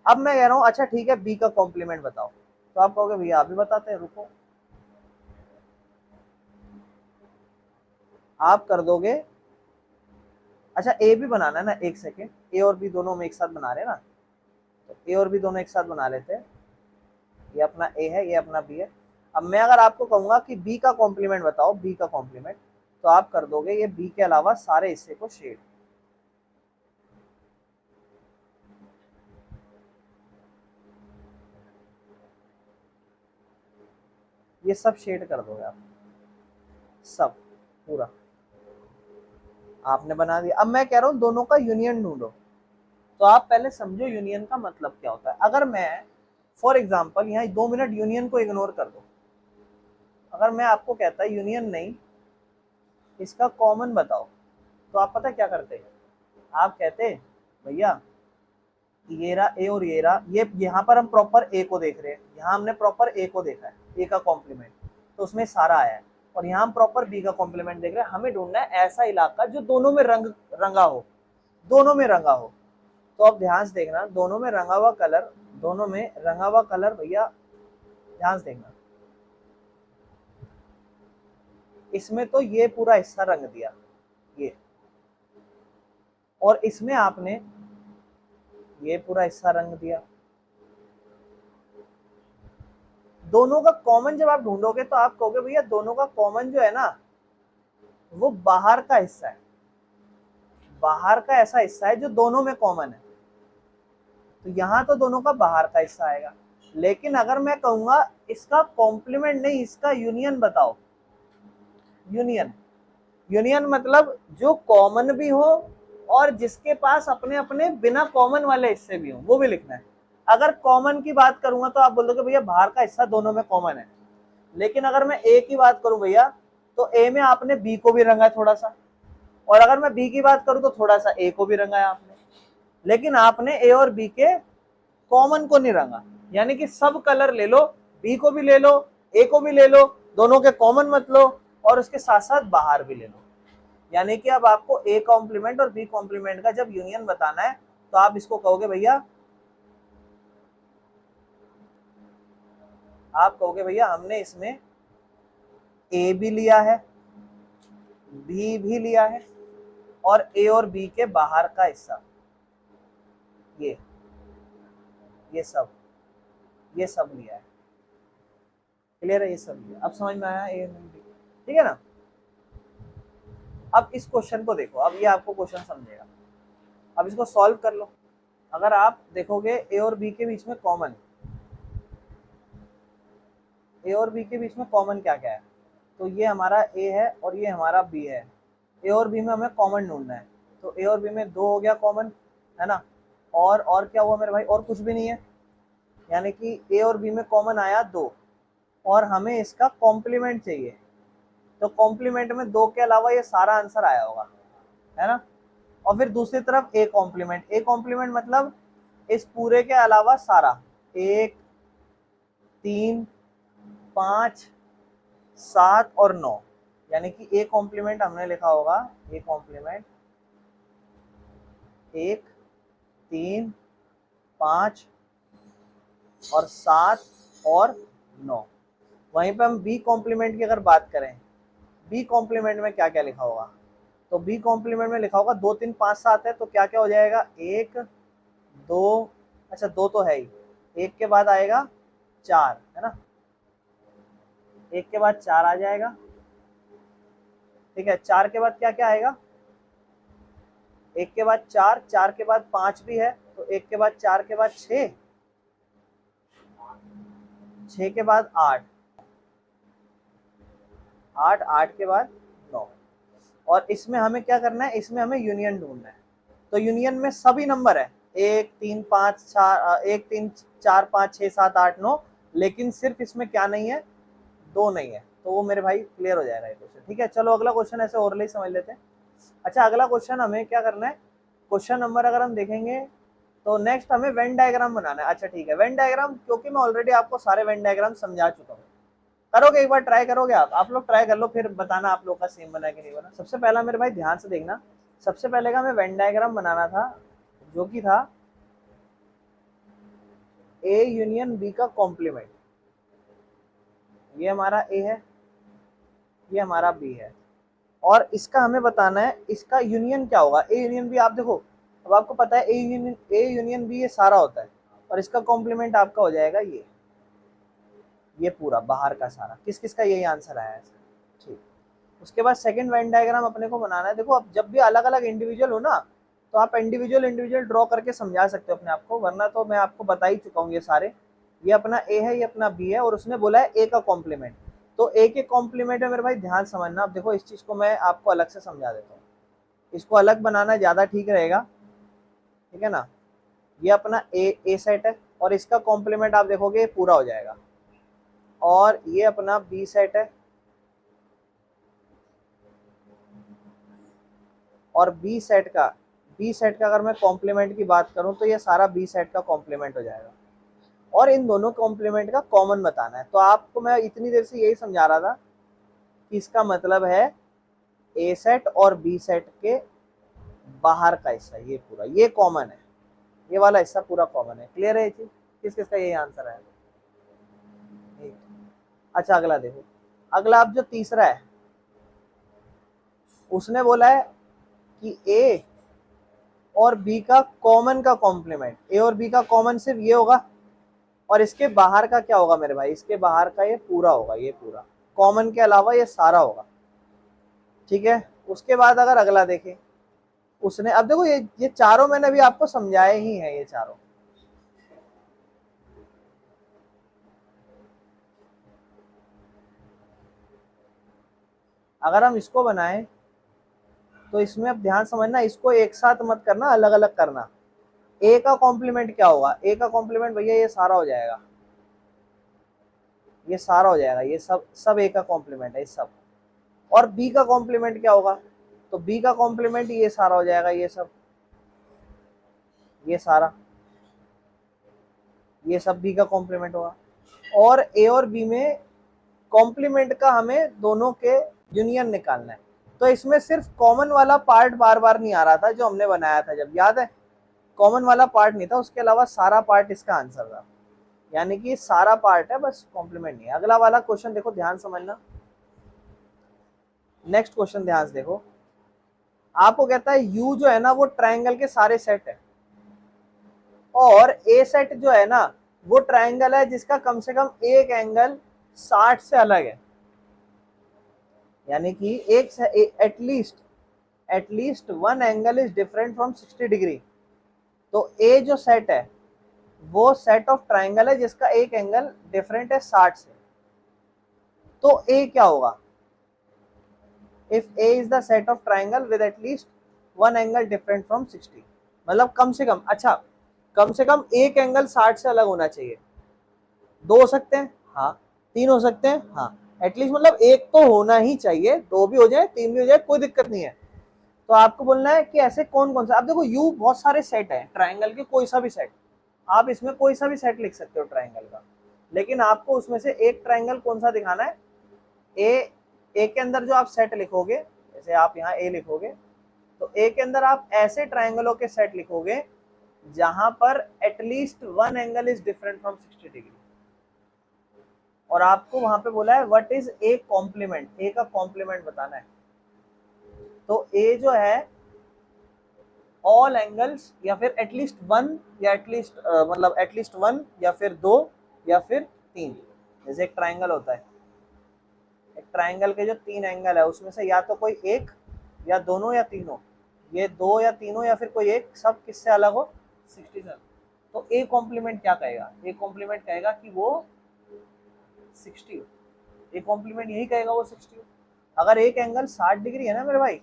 अब मैं कह रहा हूँ अच्छा ठीक है बी का कॉम्प्लीमेंट बताओ, तो आप कहोगे भैया अभी बताते हैं, रुको। आप कर दोगे, अच्छा ए भी बनाना है ना, एक सेकेंड, ए और बी दोनों में एक साथ बना रहे हैं ना, तो ए और बी दोनों एक साथ बना लेते हैं। ये अपना ए है, ये अपना बी है। अब मैं अगर आपको कहूंगा कि बी का कॉम्प्लीमेंट बताओ, बी का कॉम्प्लीमेंट, तो आप कर दोगे ये बी के अलावा सारे हिस्से को शेड। ये सब शेड कर दोगे आप, सब पूरा आपने बना दिया। अब मैं कह रहा हूं दोनों का यूनियन ढूंढो, तो आप पहले समझो यूनियन का मतलब क्या होता है। अगर मैं फॉर एग्जांपल यहाँ 2 मिनट यूनियन को इग्नोर कर दो, अगर मैं आपको कहता यूनियन नहीं इसका कॉमन बताओ, तो आप पता क्या करते, आप कहते भैया ये रहा ए और ये रहा, ये यहाँ पर हम प्रॉपर ए को देख रहे हैं, यहाँ हमने प्रॉपर ए को देखा है, ए का कॉम्प्लीमेंट तो उसमें सारा आया है, और यहाँ हम प्रॉपर बी का कॉम्प्लीमेंट देख रहे हैं। हमें ढूंढना है ऐसा इलाका जो दोनों में रंगा हो, दोनों में रंगा हो। तो अब ध्यान से देखना, दोनों में रंगा हुआ कलर, दोनों में रंगा हुआ कलर भैया ध्यान से देखना, इसमें तो ये पूरा हिस्सा रंग दिया ये, और इसमें आपने ये पूरा हिस्सा रंग दिया। दोनों का कॉमन जब आप ढूंढोगे तो आप कहोगे भैया दोनों का कॉमन जो है ना वो बाहर का हिस्सा है, बाहर का ऐसा हिस्सा है जो दोनों में कॉमन है, तो यहां तो दोनों का बाहर का हिस्सा आएगा। लेकिन अगर मैं कहूंगा इसका कॉम्प्लीमेंट नहीं इसका यूनियन बताओ, यूनियन, यूनियन मतलब जो कॉमन भी हो और जिसके पास अपने अपने बिना कॉमन वाले हिस्से भी हो, वो भी लिखना है। अगर कॉमन की बात करूंगा तो आप बोलोगे भैया बाहर का हिस्सा दोनों में कॉमन है, लेकिन अगर मैं ए की बात करूं भैया तो ए में आपने बी को भी रंगा थोड़ा सा, और अगर मैं बी की बात करूं तो थोड़ा सा ए को भी रंगा है आपने, लेकिन आपने ए और बी के कॉमन को नहीं रंगा। यानी कि सब कलर ले लो, बी को भी ले लो, ए को भी ले लो, दोनों के कॉमन मत लो, और उसके साथ साथ बाहर भी ले लो। यानी कि अब आपको ए कॉम्प्लीमेंट और बी कॉम्प्लीमेंट का जब यूनियन बताना है तो आप इसको कहोगे भैया, आप कहोगे भैया हमने इसमें ए भी लिया है, बी भी लिया है, और ए और बी के बाहर का हिस्सा ये सब लिया है। क्लियर है, ये सब लिया। अब समझ में आया ए नहीं बी, ठीक है ना। अब इस क्वेश्चन को देखो, अब ये आपको क्वेश्चन समझेगा। अब इसको सॉल्व कर लो। अगर आप देखोगे ए और बी के बीच में कॉमन, ए और बी के बीच में कॉमन क्या क्या है, तो ये हमारा ए है और ये हमारा बी है। ए और बी में हमें कॉमन ढूंढना है, तो ए और बी में 2 हो गया कॉमन, है ना। और क्या हुआ मेरे भाई, और कुछ भी नहीं है, यानी कि ए और बी में कॉमन आया 2, और हमें इसका कॉम्प्लीमेंट चाहिए। तो कॉम्प्लीमेंट में 2 के अलावा ये सारा आंसर आया होगा, है ना। और फिर दूसरी तरफ ए कॉम्प्लीमेंट, ए कॉम्प्लीमेंट मतलब इस पूरे के अलावा सारा, 1 3 5 7 और 9, यानी कि ए कॉम्प्लीमेंट हमने लिखा होगा, ए कॉम्प्लीमेंट 1 3 5 और 7 और 9। वहीं पे हम बी कॉम्प्लीमेंट की अगर बात करें, बी कॉम्प्लीमेंट में क्या क्या लिखा होगा, तो बी कॉम्प्लीमेंट में लिखा होगा 2 3 5 7 है, तो क्या क्या हो जाएगा, 1 2, अच्छा 2 तो है ही, 1 के बाद आएगा 4, है ना, 1 के बाद 4 आ जाएगा, ठीक है। 4 के बाद क्या क्या आएगा, 1 के बाद 4, 4 के बाद 5 भी है, तो 1 के बाद 4 के बाद 6, 6 के बाद 8, 8 के बाद 9। और इसमें हमें क्या करना है, इसमें हमें यूनियन ढूंढना है। तो यूनियन में सभी नंबर है, 1 3 5 4, 1 3 4 5 6 7 8 9, लेकिन सिर्फ इसमें क्या नहीं है, 2 नहीं है, तो वो मेरे भाई क्लियर हो जाएगा ये क्वेश्चन, ठीक है। चलो अगला क्वेश्चन ऐसे ओरली समझ लेते हैं। अच्छा अगला क्वेश्चन हमें क्या करना है, क्वेश्चन नंबर अगर हम देखेंगे तो नेक्स्ट हमें वेन डायग्राम बनाना है। अच्छा ठीक है, वेन डायग्राम, क्योंकि मैं ऑलरेडी आपको सारे वेन डायग्राम समझा चुका हूँ। करोगे एक बार, ट्राई करोगे आप लोग ट्राई कर लो, फिर बताना आप लोग का सेम बना कि नहीं बना। सबसे पहला मेरे भाई ध्यान से देखना, सबसे पहले का हमें वेन डायग्राम बनाना था, जो कि था ए यूनियन बी का कॉम्प्लीमेंट। ये हमारा ए है, ये हमारा बी है, और इसका हमें बताना है इसका यूनियन क्या होगा। ए यूनियन बी, आप देखो अब आपको पता है ए यूनियन बी ये सारा होता है, और इसका कॉम्प्लीमेंट आपका हो जाएगा ये पूरा बाहर का सारा। किस किस का यही आंसर आया है, ठीक। उसके बाद सेकंड वेन डायग्राम अपने को बनाना है। देखो अब जब भी अलग अलग इंडिविजुअल हो ना, तो आप इंडिविजुअल ड्रॉ करके समझा सकते हो अपने आप को, वरना तो मैं आपको बता ही चुका हूँ ये सारे। ये अपना ए है, ये अपना बी है, और उसने बोला है ए का कॉम्प्लीमेंट। तो ए के कॉम्प्लीमेंट में मेरे भाई ध्यान समझना। अब देखो इस चीज को मैं आपको अलग से समझा देता हूँ, इसको अलग बनाना ज्यादा ठीक रहेगा, ठीक है ना। ये अपना ए सेट है, और इसका कॉम्प्लीमेंट आप देखोगे पूरा हो जाएगा। और ये अपना बी सेट है, और बी सेट का अगर मैं कॉम्प्लीमेंट की बात करूं, तो ये सारा बी सेट का कॉम्प्लीमेंट हो जाएगा। और इन दोनों कॉम्प्लीमेंट का कॉमन बताना है। तो आपको मैं इतनी देर से यही समझा रहा था कि इसका मतलब है ए सेट और बी सेट के बाहर का हिस्सा ये पूरा, ये कॉमन है, ये वाला हिस्सा पूरा कॉमन है। क्लियर है ये चीज, किस किस का यही आंसर है। अच्छा अगला देखो, अगला अब जो तीसरा है, उसने बोला है कि ए और बी का कॉमन का कॉम्प्लीमेंट, ए और बी का कॉमन सिर्फ ये होगा, और इसके बाहर का क्या होगा मेरे भाई, इसके बाहर का ये पूरा होगा, ये पूरा कॉमन के अलावा ये सारा होगा, ठीक है। उसके बाद अगर अगला देखें, उसने, अब देखो ये चारों मैंने अभी आपको समझाए ही है, ये चारों। अगर हम इसको बनाएं तो इसमें अब ध्यान समझना, इसको एक साथ मत करना, अलग अलग करना। ए का कॉम्प्लीमेंट क्या होगा, ए का कॉम्प्लीमेंट भैया ये सारा हो जाएगा, ये सारा हो जाएगा, ये सब सब ए का कॉम्प्लीमेंट है, ये सब। और बी का कॉम्प्लीमेंट क्या होगा, तो बी का कॉम्प्लीमेंट ये सारा हो जाएगा, ये सब, ये सारा, ये सब बी का कॉम्प्लीमेंट होगा। और ए और बी में कॉम्प्लीमेंट का हमें दोनों के यूनियन निकालना है। तो इसमें सिर्फ कॉमन वाला पार्ट बार बार नहीं आ रहा था जो हमने बनाया था, जब याद है, कॉमन वाला पार्ट नहीं था, उसके अलावा सारा पार्ट इसका आंसर था, यानी कि सारा पार्ट है, बस कॉम्प्लीमेंट नहीं है। अगला वाला क्वेश्चन देखो, ध्यान समझना, नेक्स्ट क्वेश्चन ध्यान से देखो। आपको कहता है यू जो है ना वो ट्रायंगल के सारे सेट है, और ए सेट जो है ना वो ट्रायंगल है जिसका कम से कम एक एंगल 60 से अलग है, यानी कि एक at least one angle is different from 60 degree. तो ए जो सेट है वो सेट ऑफ ट्रायंगल है जिसका एक एंगल डिफरेंट है 60 से। तो ए क्या होगा, if A is the set of triangle with at least one angle different from 60, मतलब कम से कम, अच्छा कम से कम एक एंगल 60 से अलग होना चाहिए। दो हो सकते हैं हाँ, तीन हो सकते हैं हाँ, एटलीस्ट मतलब एक तो होना ही चाहिए, दो भी हो जाए तीन भी हो जाए कोई दिक्कत नहीं है। तो आपको बोलना है कि ऐसे कौन कौन सा, अब देखो यू बहुत सारे सेट है ट्राइंगल के, कोई सा भी सेट, आप इसमें कोई सा भी सेट लिख सकते हो ट्राइंगल का, लेकिन आपको उसमें से एक ट्राइंगल कौन सा दिखाना है। ए के अंदर जो आप सेट लिखोगे, जैसे आप यहाँ ए लिखोगे, तो ए के अंदर आप ऐसे ट्राइंगलों के सेट लिखोगे जहां पर at least one angle is different from 60 degree. और आपको वहां पे बोला है व्हाट इज ए कॉम्प्लीमेंट, ए का कॉम्प्लीमेंट बताना है। तो ए जो है ऑल एंगल्स या फिर एटलीस्ट वन, या एटलीस्ट मतलब एटलीस्ट वन या फिर दो या फिर तीन। जैसे एक ट्राइंगल होता है, एक ट्राइंगल के जो तीन एंगल है उसमें से या तो कोई एक या दोनों या तीनों, ये दो या तीनों या फिर कोई एक, सब किससे अलग हो, 60 से। तो ए कॉम्प्लीमेंट क्या कहेगा, ए कॉम्प्लीमेंट कहेगा कि वो 60 हो, ए कॉम्प्लीमेंट यही कहेगा वो 60 हो। अगर एक एंगल 60 डिग्री है ना मेरे भाई,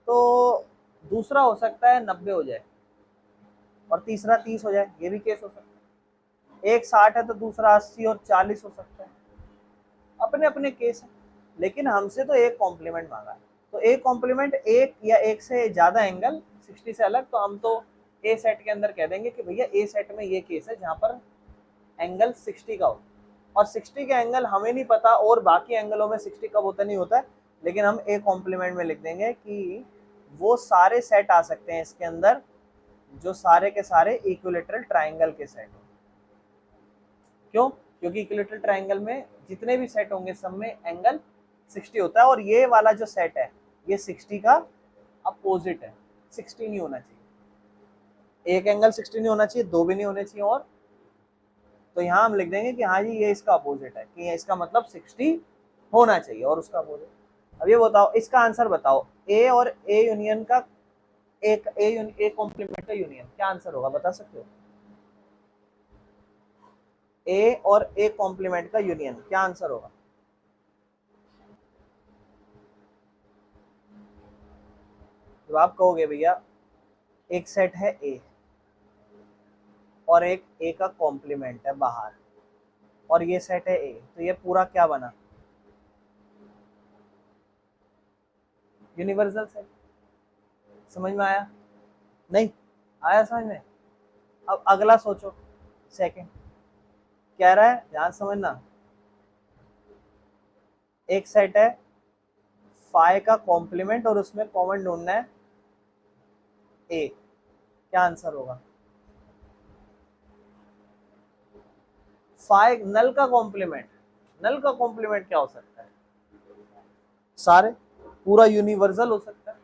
तो दूसरा हो सकता है 90 हो जाए और तीसरा 30 हो जाए, ये भी केस हो सकता है। एक 60 है तो दूसरा 80 और 40 हो सकता है, अपने अपने केस है। लेकिन हमसे तो एक कॉम्प्लीमेंट मांगा है, तो एक कॉम्प्लीमेंट एक या एक से ज्यादा एंगल 60 से अलग, तो हम तो ए सेट के अंदर कह देंगे कि भैया ए सेट में ये केस है जहां पर एंगल 60 का हो। और 60 का एंगल हमें नहीं पता और बाकी एंगलों में 60 कब होता नहीं होता है, लेकिन हम ए कॉम्प्लीमेंट में लिख देंगे कि वो सारे सेट आ सकते हैं इसके अंदर जो सारे के सारे इक्विलेटरल ट्राइंगल के सेट हो। क्यों, क्योंकि इक्विलेटरल ट्राइंगल में जितने भी सेट होंगे सब में एंगल 60 होता है, और ये वाला जो सेट है ये 60 का अपोजिट है, 60 नहीं होना चाहिए, एक एंगल 60 नहीं होना चाहिए, दो भी नहीं होने चाहिए, और तो यहाँ हम लिख देंगे कि हाँ जी ये इसका अपोजिट है, कि इसका मतलब 60 होना चाहिए और उसका अपोजिट। अब ये बताओ, इसका आंसर बताओ, ए और ए यूनियन का, एक ए कॉम्प्लीमेंट का यूनियन क्या आंसर होगा, बता सकते हो। ए और ए कॉम्प्लीमेंट का यूनियन क्या आंसर होगा। जब आप कहोगे भैया एक सेट है ए और एक ए का कॉम्प्लीमेंट है बाहर, और ये सेट है ए, तो ये पूरा क्या बना, यूनिवर्सल सेट। समझ में आया, नहीं आया समझ में। अब अगला सोचो, सेकंड कह रहा है, ध्यान समझना, एक सेट है फाई का कॉम्प्लीमेंट और उसमें कॉमन ढूंढना है ए, क्या आंसर होगा। फाई नल का कॉम्प्लीमेंट, नल का कॉम्प्लीमेंट क्या हो सकता है, सारे, पूरा यूनिवर्सल हो सकता है,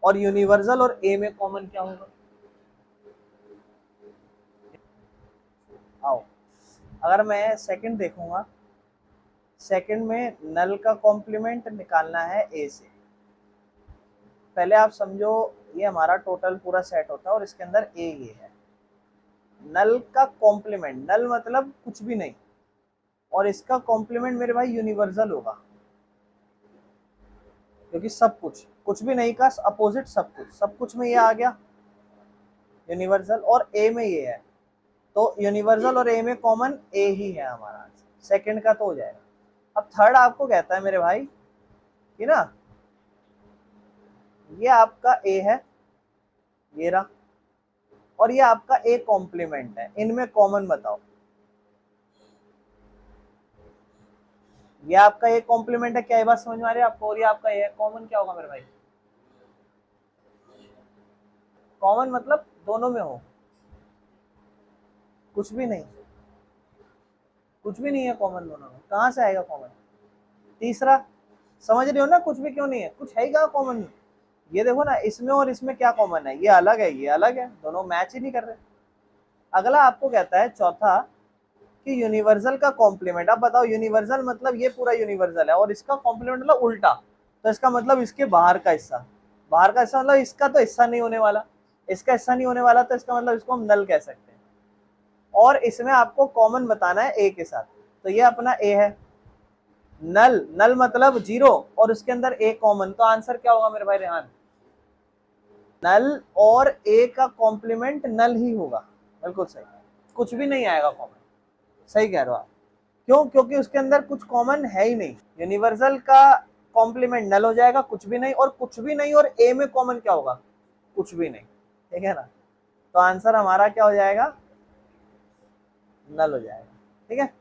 और यूनिवर्सल और ए में कॉमन क्या होगा। आओ, अगर मैं सेकंड देखूंगा, सेकंड में नल का कॉम्प्लीमेंट निकालना है ए से। पहले आप समझो, ये हमारा टोटल पूरा सेट होता है और इसके अंदर ए ये है, नल का कॉम्प्लीमेंट, नल मतलब कुछ भी नहीं, और इसका कॉम्प्लीमेंट मेरे भाई यूनिवर्सल होगा, क्योंकि सब कुछ, कुछ भी नहीं का अपोजिट सब कुछ, सब कुछ में ये आ गया यूनिवर्सल, और ए में ये है, तो यूनिवर्सल और ए में कॉमन ए ही है हमारा आंसर, सेकंड का तो हो जाएगा। अब थर्ड आपको कहता है मेरे भाई कि ना ये आपका ए है, ये रहा, और ये आपका ए कॉम्प्लीमेंट है, इनमें कॉमन बताओ। ये आपका ए कॉम्प्लीमेंट है, क्या ये बात समझ में आ रही है आपको, और ये आपका ए है, कॉमन क्या होगा मेरे भाई, कॉमन मतलब दोनों में हो, कुछ भी नहीं, कुछ भी नहीं है कॉमन दोनों में, कहां से आएगा कॉमन। तीसरा, समझ रहे हो ना, कुछ भी क्यों नहीं है, कुछ है ही कहाँ कॉमन। ये देखो ना, इसमें और इसमें क्या कॉमन है, ये अलग है ये अलग है, दोनों मैच ही नहीं कर रहे। अगला आपको कहता है चौथा कि यूनिवर्सल का कॉम्प्लीमेंट, अब बताओ यूनिवर्सल मतलब ये पूरा यूनिवर्सल है और इसका कॉम्प्लीमेंट मतलब उल्टा, तो इसका मतलब इसके बाहर का हिस्सा, बाहर का हिस्सा मतलब इसका तो हिस्सा नहीं होने वाला, इसका हिस्सा नहीं होने वाला, तो इसका मतलब इसको हम नल कह सकते हैं। और इसमें आपको कॉमन बताना है ए के साथ, तो ये अपना ए है, नल, नल मतलब जीरो और उसके अंदर ए कॉमन, तो आंसर क्या होगा मेरे भाई रेहान? नल और ए का कॉम्प्लीमेंट नल ही होगा। बिल्कुल सही, कुछ भी नहीं आएगा कॉमन। सही कह रहे हो आप। क्यों? क्योंकि उसके अंदर कुछ कॉमन है ही नहीं। यूनिवर्सल का कॉम्प्लीमेंट नल हो जाएगा, कुछ भी नहीं, और कुछ भी नहीं और ए में कॉमन क्या होगा? कुछ भी नहीं। ठीक है ना? तो आंसर हमारा क्या हो जाएगा? नल हो जाएगा। ठीक है।